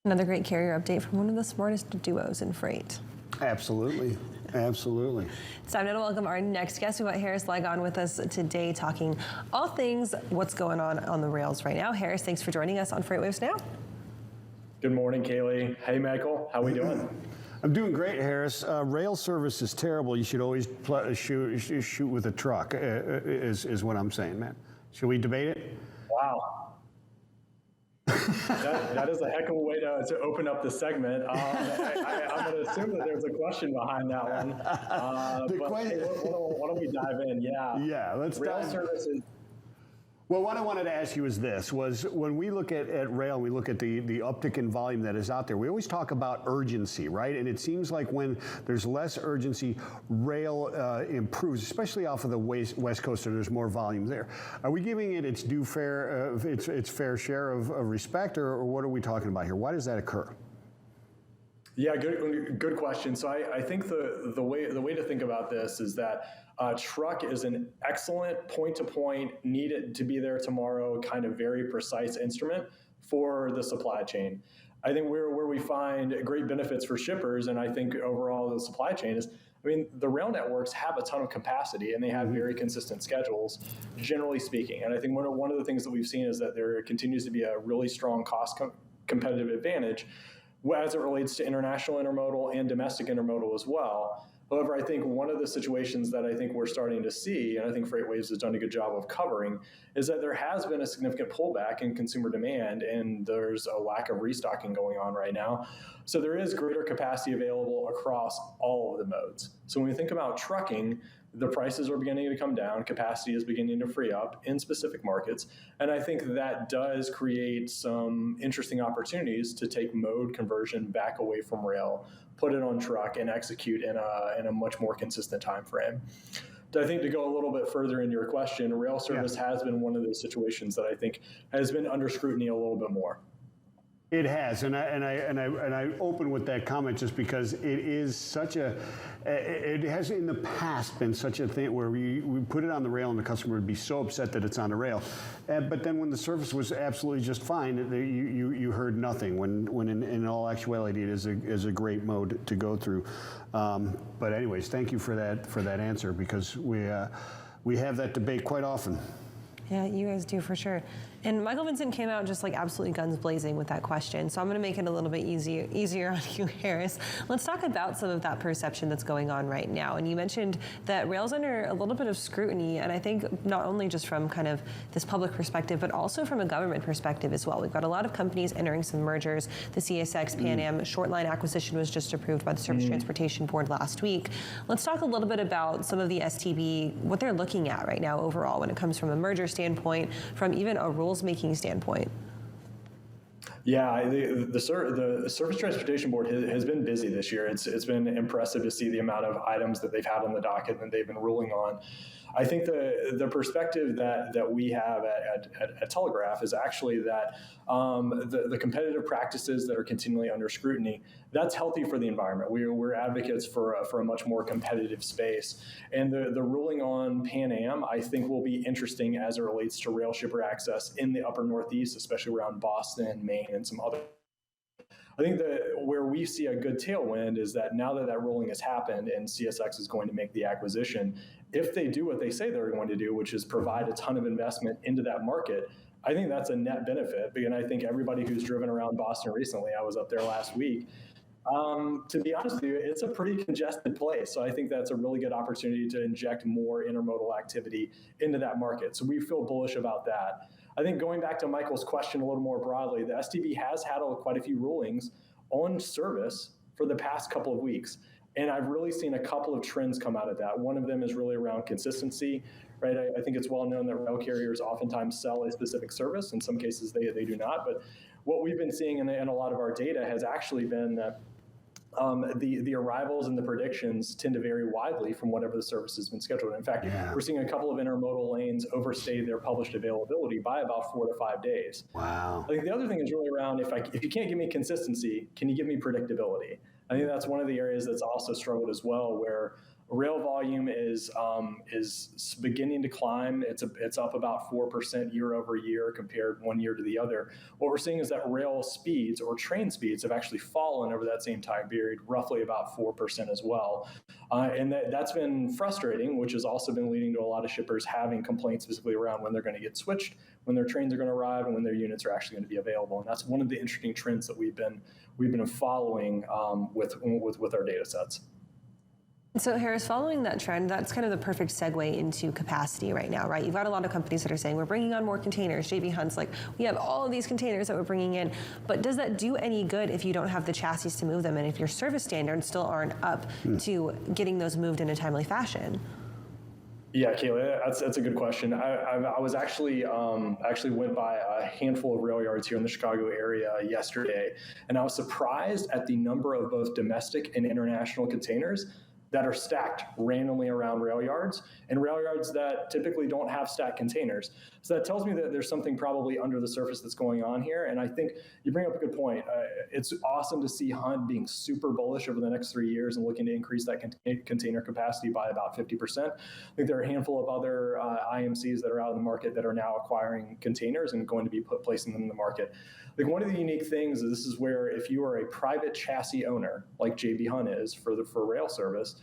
Another great carrier update from one of the smartest duos in freight. Absolutely. Absolutely. It's time now to welcome our next guest. We've got Harris Ligon with us today talking all things what's going on the rails right now. Harris, thanks for joining us on FreightWaves Now. Good morning, Kaylee. Hey, Michael. How we doing? I'm doing great, Harris. Rail service is terrible. You should always shoot with a truck, is what I'm saying, man. Should we debate it? Wow. That is a heck of a way to open up the segment. I'm going to assume that there's a question behind that one. Why don't we dive in? Yeah, let's Rail dive. services. Well, what I wanted to ask you is this, was when we look at rail, we look at the uptick in volume that is out there, we always talk about urgency, right? And it seems like when there's less urgency, rail improves, especially off of the West Coast, so there's more volume there. Are we giving it its due its fair share of respect, or what are we talking about here? Why does that occur? Yeah, good question. So I think the way to think about this is that truck is an excellent point-to-point, needed to be there tomorrow, kind of very precise instrument for the supply chain. I think where we find great benefits for shippers, and I think overall the supply chain is, the rail networks have a ton of capacity and they have very consistent schedules, generally speaking. And I think one of the things that we've seen is that there continues to be a really strong cost competitive advantage as it relates to international intermodal and domestic intermodal as well. However, I think one of the situations that I think we're starting to see, and I think FreightWaves has done a good job of covering, is that there has been a significant pullback in consumer demand, and there's a lack of restocking going on right now. So there is greater capacity available across all of the modes. So when we think about trucking, the prices are beginning to come down, capacity is beginning to free up in specific markets, and I think that does create some interesting opportunities to take mode conversion back away from rail, put it on truck, and execute in a much more consistent time frame. I think to go a little bit further in your question, rail service has been one of those situations that I think has been under scrutiny a little bit more. It has, and I open with that comment just because it is such it has in the past been such a thing where we put it on the rail and the customer would be so upset that it's on the rail, but then when the service was absolutely just fine, you heard nothing. When in all actuality it is a great mode to go through. But anyways, thank you for that answer, because we have that debate quite often. Yeah, you guys do for sure. And Michael Vincent came out just like absolutely guns blazing with that question. So I'm going to make it a little bit easier on you, Harris. Let's talk about some of that perception that's going on right now. And you mentioned that rail's under a little bit of scrutiny, and I think not only just from kind of this public perspective, but also from a government perspective as well. We've got a lot of companies entering some mergers. The CSX Pan Am short line acquisition was just approved by the Surface Transportation Board last week. Let's talk a little bit about some of the STB, what they're looking at right now overall when it comes from a merger standpoint, from even a rules-making standpoint. Yeah, the Surface Transportation Board has been busy this year. It's been impressive to see the amount of items that they've had on the docket that they've been ruling on. I think the perspective that we have at Telegraph is actually that the competitive practices that are continually under scrutiny, that's healthy for the environment. We're advocates for a much more competitive space. And the ruling on Pan Am, I think, will be interesting as it relates to rail shipper access in the upper Northeast, especially around Boston, Maine, and some other. I think that where we see a good tailwind is that now that ruling has happened and CSX is going to make the acquisition, if they do what they say they're going to do, which is provide a ton of investment into that market, I think that's a net benefit. And I think everybody who's driven around Boston recently, I was up there last week, to be honest with you, it's a pretty congested place. So I think that's a really good opportunity to inject more intermodal activity into that market. So we feel bullish about that. I think going back to Michael's question a little more broadly, the STB has had quite a few rulings on service for the past couple of weeks. And I've really seen a couple of trends come out of that. One of them is really around consistency, right? I think it's well known that rail carriers oftentimes sell a specific service. In some cases, they do not. But what we've been seeing in a lot of our data has actually been that the arrivals and the predictions tend to vary widely from whatever the service has been scheduled. In fact, we're seeing a couple of intermodal lanes overstay their published availability by about 4 to 5 days. Wow. I think the other thing is really around if you can't give me consistency, can you give me predictability? I think that's one of the areas that's also struggled as well, where Rail volume is beginning to climb. It's up about 4% year over year compared one year to the other. What we're seeing is that rail speeds or train speeds have actually fallen over that same time period, roughly about 4% as well. And that's been frustrating, which has also been leading to a lot of shippers having complaints specifically around when they're going to get switched, when their trains are going to arrive, and when their units are actually going to be available. And that's one of the interesting trends that we've been following with our data sets. So Harris, following that trend, that's kind of the perfect segue into capacity right now, right? You've got a lot of companies that are saying, we're bringing on more containers. J.B. Hunt's like, we have all of these containers that we're bringing in. But does that do any good if you don't have the chassis to move them and if your service standards still aren't up to getting those moved in a timely fashion? Yeah, Kayla, that's a good question. I was actually went by a handful of rail yards here in the Chicago area yesterday, and I was surprised at the number of both domestic and international containers that are stacked randomly around rail yards, and rail yards that typically don't have stacked containers. So that tells me that there's something probably under the surface that's going on here. And I think you bring up a good point. It's awesome to see Hunt being super bullish over the next 3 years and looking to increase that container capacity by about 50%. I think there are a handful of other IMCs that are out in the market that are now acquiring containers and going to be placing them in the market. Like, one of the unique things is this is where if you are a private chassis owner, like J.B. Hunt is for rail service,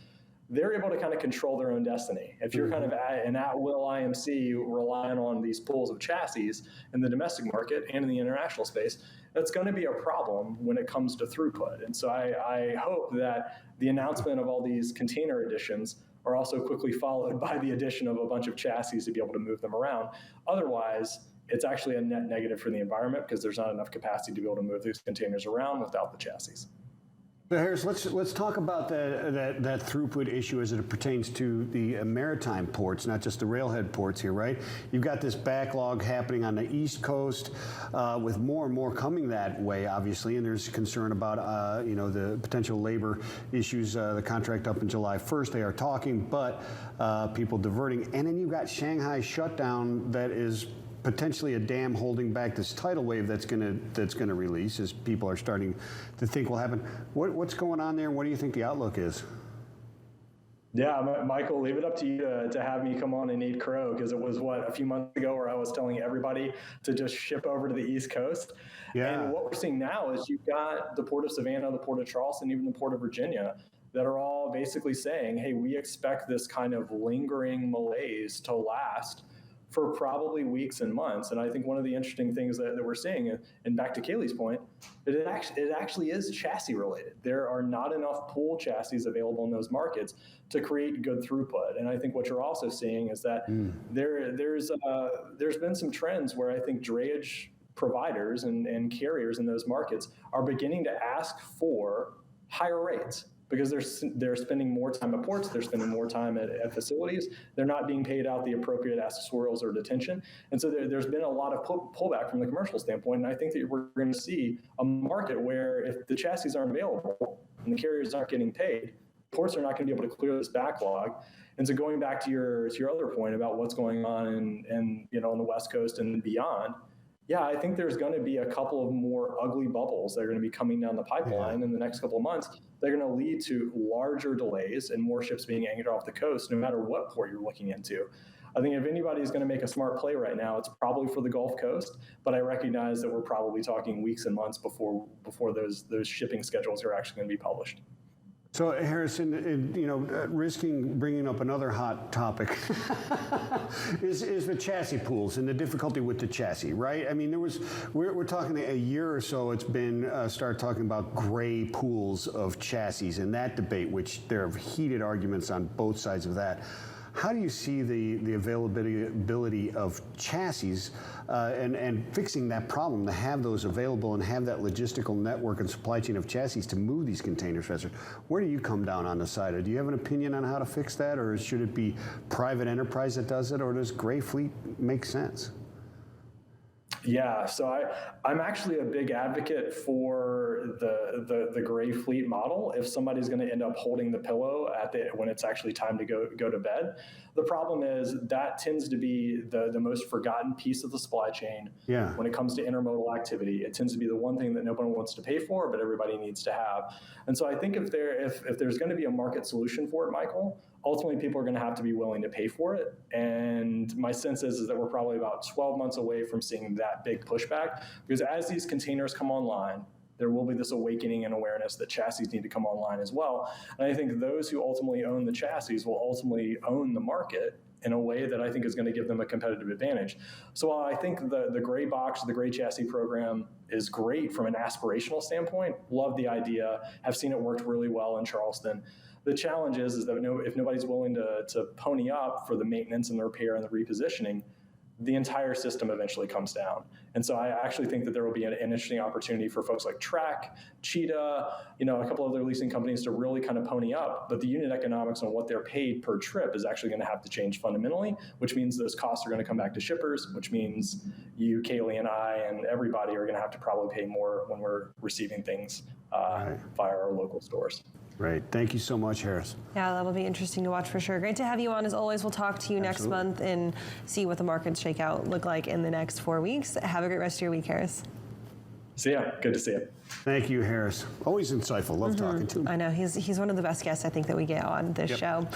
they're able to kind of control their own destiny. If you're kind of an at-will IMC relying on these pools of chassis in the domestic market and in the international space, that's going to be a problem when it comes to throughput. And so I hope that the announcement of all these container additions are also quickly followed by the addition of a bunch of chassis to be able to move them around. Otherwise, it's actually a net negative for the environment because there's not enough capacity to be able to move these containers around without the chassis. So Harris, let's talk about that throughput issue as it pertains to the maritime ports, not just the railhead ports here, right? You've got this backlog happening on the East Coast, with more and more coming that way, obviously, and there's concern about the potential labor issues. The contract up in July 1st, they are talking, but people diverting, and then you've got Shanghai shutdown that is potentially a dam holding back this tidal wave that's going to release, as people are starting to think will happen. What's going on there, and what do you think the outlook is? Yeah, Michael, leave it up to you to have me come on and eat crow, because it was, a few months ago where I was telling everybody to just ship over to the East Coast. Yeah. And what we're seeing now is you've got the Port of Savannah, the Port of Charleston, even the Port of Virginia, that are all basically saying, hey, we expect this kind of lingering malaise to last for probably weeks and months. And I think one of the interesting things that we're seeing, and back to Kaylee's point, it actually is chassis related. There are not enough pool chassis available in those markets to create good throughput. And I think what you're also seeing is that there's been some trends where I think drayage providers and carriers in those markets are beginning to ask for higher rates, because they're spending more time at ports, they're spending more time at facilities, they're not being paid out the appropriate accessorials or detention. And so there's been a lot of pullback from the commercial standpoint, and I think that we're going to see a market where if the chassis aren't available and the carriers aren't getting paid, ports are not going to be able to clear this backlog. And so going back to your other point about what's going on in the West Coast and beyond, yeah, I think there's going to be a couple of more ugly bubbles that are going to be coming down the pipeline in the next couple of months. They're going to lead to larger delays and more ships being anchored off the coast, no matter what port you're looking into. I think if anybody's going to make a smart play right now, it's probably for the Gulf Coast, but I recognize that we're probably talking weeks and months before those shipping schedules are actually going to be published. So, Harrison, risking bringing up another hot topic is the chassis pools and the difficulty with the chassis, right? I mean, we're talking a year or so. It's been start talking about gray pools of chassis and that debate, which there are heated arguments on both sides of that. How do you see the availability of chassis and fixing that problem to have those available and have that logistical network and supply chain of chassis to move these containers faster? Where do you come down on the side of? Do you have an opinion on how to fix that, or should it be private enterprise that does it, or does gray fleet make sense? Yeah, so I'm actually a big advocate for the gray fleet model if somebody's going to end up holding the pillow when it's actually time to go to bed. The problem is that tends to be the most forgotten piece of the supply chain when it comes to intermodal activity. It tends to be the one thing that nobody wants to pay for, but everybody needs to have. And so I think if there's going to be a market solution for it, Michael, ultimately people are going to have to be willing to pay for it. And my sense is that we're probably about 12 months away from seeing that big pushback, because as these containers come online, there will be this awakening and awareness that chassis need to come online as well. And I think those who ultimately own the chassis will ultimately own the market in a way that I think is going to give them a competitive advantage. So while I think the gray box, the gray chassis program is great from an aspirational standpoint, love the idea, have seen it worked really well in Charleston. The challenge is that if nobody's willing to pony up for the maintenance and the repair and the repositioning, the entire system eventually comes down. And so I actually think that there will be an interesting opportunity for folks like Track, Cheetah, a couple other leasing companies to really kind of pony up, but the unit economics on what they're paid per trip is actually going to have to change fundamentally, which means those costs are going to come back to shippers, which means you, Kaylee, and I, and everybody are going to have to probably pay more when we're receiving things via our local stores. Right. Thank you so much, Harris. Yeah, that'll be interesting to watch for sure. Great to have you on as always. We'll talk to you next month and see what the markets look like in the next 4 weeks. Have a great rest of your week, Harris. See ya. Good to see you. Thank you, Harris. Always insightful. Love talking to him. I know. He's one of the best guests I think that we get on this show.